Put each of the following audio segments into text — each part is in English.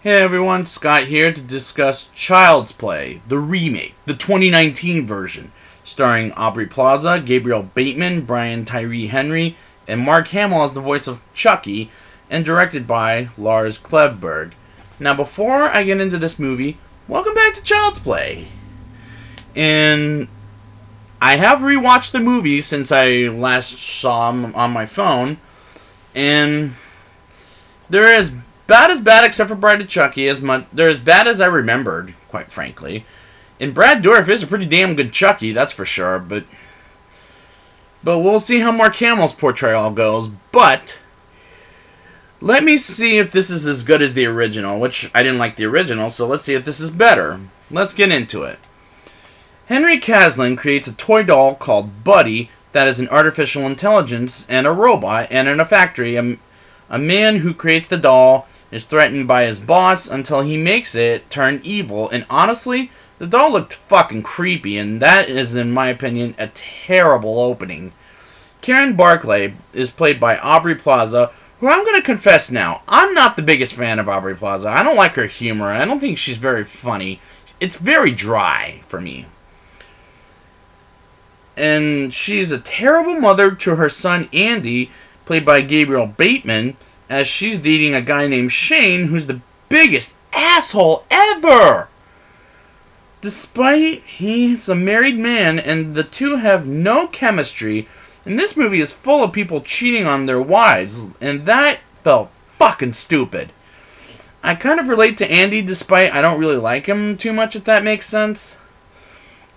Hey everyone, Scott here to discuss Child's Play, the remake, the 2019 version, starring Aubrey Plaza, Gabriel Bateman, Brian Tyree Henry, and Mark Hamill as the voice of Chucky, and directed by Lars Klevberg. Now before I get into this movie, welcome back to Child's Play. And I have rewatched the movie since I last saw them on my phone, and they're as bad except for Bride of Chucky. They're as bad as I remembered, quite frankly. And Brad Dourif is a pretty damn good Chucky, that's for sure. But we'll see how Mark Hamill's portrayal goes. But let me see if this is as good as the original, which I didn't like the original. So let's see if this is better. Let's get into it. Henry Caslin creates a toy doll called Buddy that is an artificial intelligence and a robot. And in a factory, a man who creates the doll is threatened by his boss until he makes it turn evil. And honestly, the doll looked fucking creepy, and that is, in my opinion, a terrible opening. Karen Barclay is played by Aubrey Plaza, who I'm going to confess now, I'm not the biggest fan of Aubrey Plaza. I don't like her humor. I don't think she's very funny. It's very dry for me. And she's a terrible mother to her son Andy, played by Gabriel Bateman, as she's dating a guy named Shane, who's the biggest asshole ever. Despite he's a married man and the two have no chemistry, and this movie is full of people cheating on their wives, and that felt fucking stupid. I kind of relate to Andy, despite I don't really like him too much, if that makes sense.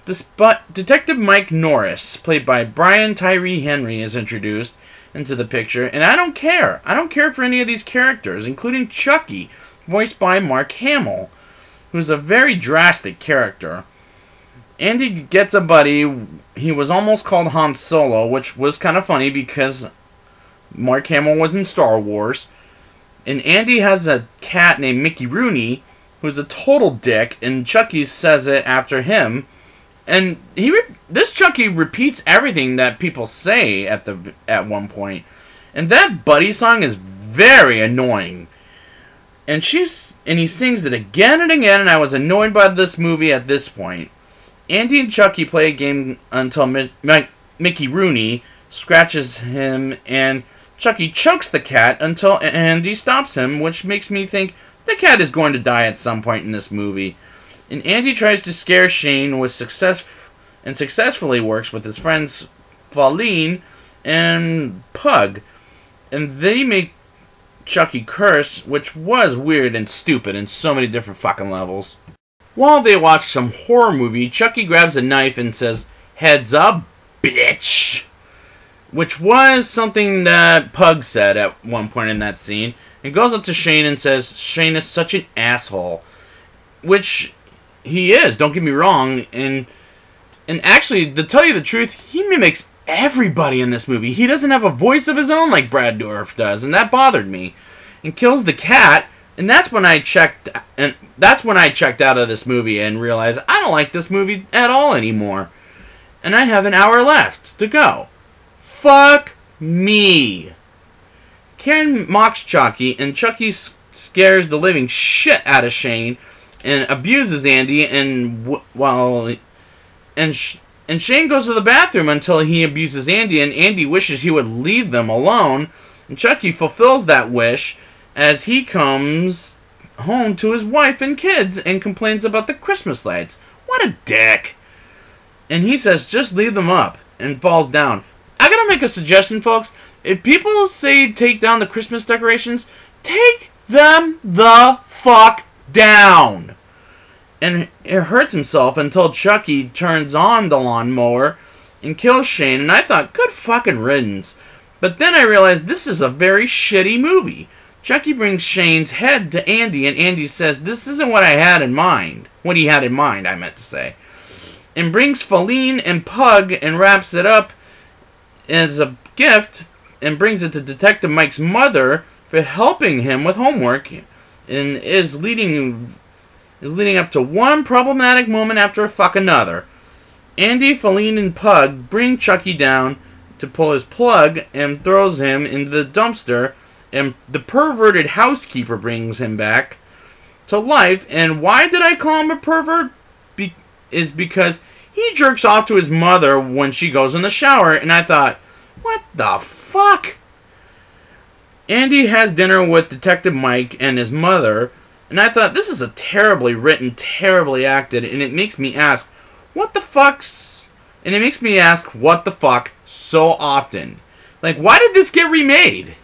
Detective Mike Norris, played by Brian Tyree Henry, is introduced into the picture, and I don't care. I don't care for any of these characters, including Chucky, voiced by Mark Hamill, who's a very drastic character. Andy gets a buddy. He was almost called Han Solo, which was kind of funny because Mark Hamill was in Star Wars. And Andy has a cat named Mickey Rooney, who's a total dick, and Chucky says it after him. And this Chucky repeats everything that people say at one point. And that Buddy song is very annoying. And he sings it again and again, and I was annoyed by this movie at this point. Andy and Chucky play a game until Mickey Rooney scratches him, and Chucky chokes the cat until Andy stops him, which makes me think the cat is going to die at some point in this movie. And Andy tries to scare Shane with successfully works with his friends Pauline and Pug. And they make Chucky curse, which was weird and stupid in so many different fucking levels. While they watch some horror movie, Chucky grabs a knife and says, "Heads up, bitch!" Which was something that Pug said at one point in that scene. And goes up to Shane and says, "Shane is such an asshole." Which he is, don't get me wrong, and actually, to tell you the truth, he mimics everybody in this movie. He doesn't have a voice of his own like Brad Dourif does, and that bothered me. And kills the cat, and that's when I checked out of this movie and realized I don't like this movie at all anymore. And I have an hour left to go. Fuck me. Karen mocks Chucky, and Chucky scares the living shit out of Shane and abuses Andy, and Shane goes to the bathroom until he abuses Andy, and Andy wishes he would leave them alone, and Chucky fulfills that wish as he comes home to his wife and kids and complains about the Christmas lights. What a dick. And he says, "Just leave them up," and falls down. I gotta make a suggestion, folks. If people say take down the Christmas decorations, take them the fuck down. And it hurts himself until Chucky turns on the lawnmower and kills Shane, and I thought, good fucking riddance. But then I realized this is a very shitty movie. Chucky brings Shane's head to Andy, and Andy says, "This isn't what I had in mind." What he had in mind, I meant to say. And brings Feline and Pug and wraps it up as a gift and brings it to Detective Mike's mother for helping him with homework, and is leading up to one problematic moment after another. Andy, Feline, and Pug bring Chucky down to pull his plug and throws him into the dumpster, and the perverted housekeeper brings him back to life. And why did I call him a pervert? Is because he jerks off to his mother when she goes in the shower. And I thought, what the fuck? Andy has dinner with Detective Mike and his mother. And I thought, this is a terribly written, terribly acted. And it makes me ask, what the fuck's... And it makes me ask, what the fuck so often? Like, why did this get remade?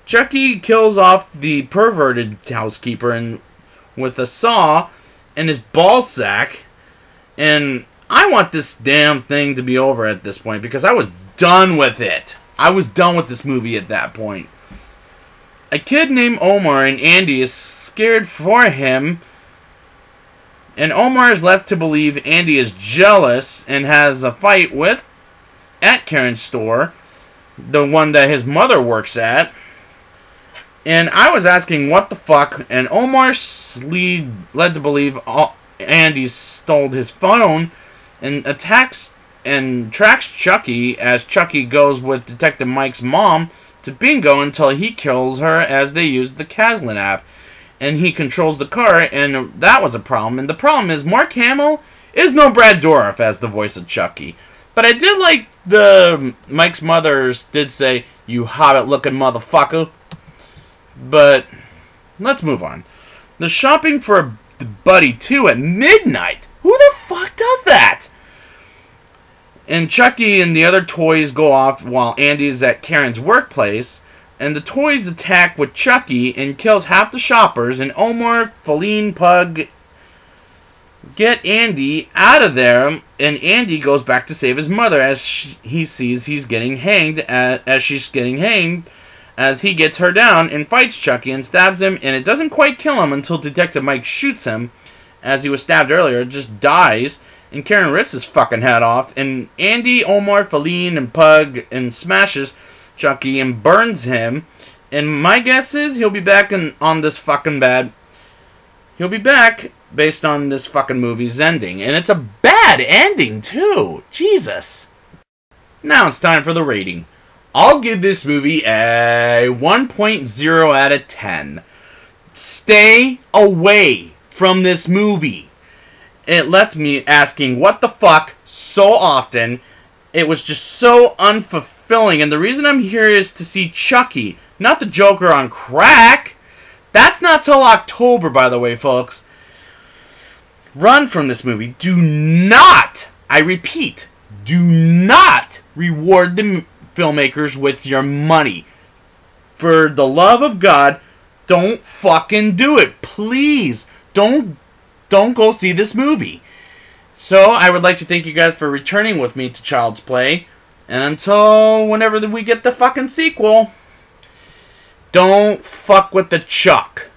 Chucky kills off the perverted housekeeper with a saw and his ball sack. And I want this damn thing to be over at this point because I was done with it. I was done with this movie at that point. A kid named Omar and Andy is scared for him. And Omar is left to believe Andy is jealous and has a fight at Karen's store. The one that his mother works at. And I was asking what the fuck, and Omar's led to believe Andy stole his phone and tracks Chucky as Chucky goes with Detective Mike's mom to bingo until he kills her as they use the Caslin app. And he controls the car, and that was a problem. And the problem is Mark Hamill is no Brad Dourif as the voice of Chucky. But I did like Mike's mother did say, "You hobbit-looking motherfucker." But let's move on. The shopping for Buddy 2 at midnight. Who the fuck does that? And Chucky and the other toys go off while Andy's at Karen's workplace. And the toys attack with Chucky and kills half the shoppers. And Omar, Feline, Pug get Andy out of there. And Andy goes back to save his mother as he sees he's getting hanged as she's getting hanged. As he gets her down and fights Chucky and stabs him, and it doesn't quite kill him until Detective Mike shoots him, as he was stabbed earlier, just dies, and Karen rips his fucking head off, and Andy, Omar, Feline, and Pug, and smashes Chucky and burns him, and my guess is he'll be back on this fucking bad... He'll be back based on this fucking movie's ending, and it's a bad ending, too! Jesus! Now it's time for the rating. I'll give this movie a 1.0 out of 10. Stay away from this movie. It left me asking what the fuck so often. It was just so unfulfilling. And the reason I'm here is to see Chucky, not the Joker on crack. That's not till October, by the way, folks. Run from this movie. Do not, I repeat, do not reward the filmmakers with your money. For the love of God, don't fucking do it. Please, don't go see this movie. So, I would like to thank you guys for returning with me to Child's Play. And until whenever we get the fucking sequel, don't fuck with the Chuck.